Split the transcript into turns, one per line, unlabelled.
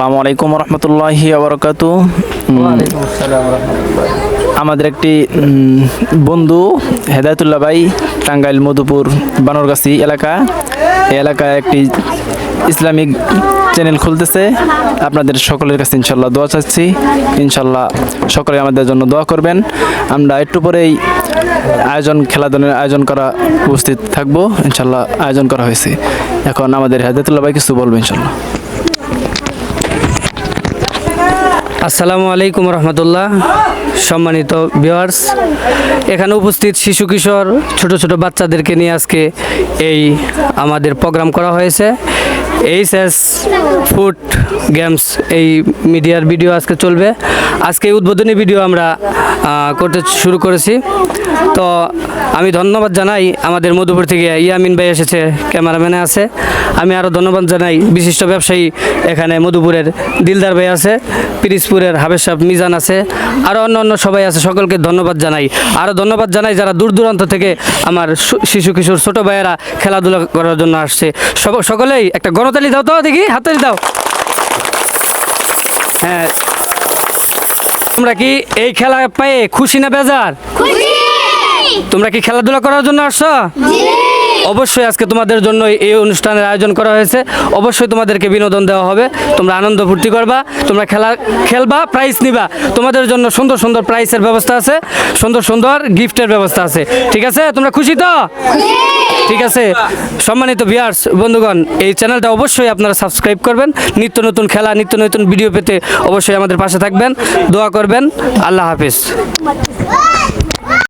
আসসালামু আলাইকুম রহমতুল্লাহি ওয়াবারাকাতু। আমাদের একটি বন্ধু হেদায়েতুল্লাহ ভাই টাঙ্গাইল মধুপুর বানরগাছি এলাকা, এই এলাকায় একটি ইসলামিক চ্যানেল খুলতেছে। আপনাদের সকলের কাছে ইনশাল্লাহ দোয়া চাচ্ছি, ইনশাল্লাহ সকলে আমাদের জন্য দোয়া করবেন। আমরা একটু পরেই খেলাধুলার আয়োজন করা উপস্থিত থাকবো, ইনশাল্লাহ আয়োজন করা হয়েছে। এখন আমাদের হেদায়েতুল্লাহ ভাই কিছু বলবো ইনশাল্লাহ।
আসসালামু আলাইকুম রহমতুল্লাহ। সম্মানিত ভিউয়ার্স, এখানে উপস্থিত শিশু কিশোর ছোট ছোট বাচ্চাদেরকে নিয়ে আজকে এই আমাদের প্রোগ্রাম করা হয়েছে। এইচএস ফুড গেমস এই মিডিয়ার ভিডিও আজকে চলবে। আজকে এই উদ্বোধনী ভিডিও আমরা করতে শুরু করেছি। তো আমি ধন্যবাদ জানাই আমাদের মধুপুর থেকে ইয়ামিন ভাই এসেছে, ক্যামেরাম্যানে আছে। আমি আরও ধন্যবাদ জানাই বিশিষ্ট ব্যবসায়ী এখানে মধুপুরের দিলদার ভাই আছে, পিরিজপুরের হাবেজ সাহেব মিজান আছে, আরও অন্য সবাই আছে। সকলকে ধন্যবাদ জানাই। আরও ধন্যবাদ জানাই যারা দূর দূরান্ত থেকে আমার শিশু কিশোর ছোটো ভাইয়েরা খেলাধুলা করার জন্য আসছে। সকলেই একটা গণতালি দাও তো, দেখি হাততালি দাও। হ্যাঁ, তোমরা কি এই খেলা পেয়ে খুশি না বেজার? তোমরা কি খেলাধুলা করার জন্য আসছো? অবশ্যই আজকে তোমাদের জন্য এই অনুষ্ঠানের আয়োজন করা হয়েছে। অবশ্যই তোমাদেরকে বিনোদন দেওয়া হবে, তোমরা আনন্দ ফুর্তি করবা, তোমরা খেলবা, প্রাইজ নিবা। তোমাদের জন্য সুন্দর সুন্দর প্রাইজের ব্যবস্থা আছে, সুন্দর সুন্দর গিফটের ব্যবস্থা আছে। ঠিক আছে, তোমরা খুশি তো? ঠিক আছে। সম্মানিত ভিউয়ার্স বন্ধুগণ, এই চ্যানেলটা অবশ্যই আপনারা সাবস্ক্রাইব করবেন। নিত্য নতুন খেলা, নিত্য নতুন ভিডিও পেতে অবশ্যই আমাদের পাশে থাকবেন, দোয়া করবেন। আল্লাহ হাফেজ।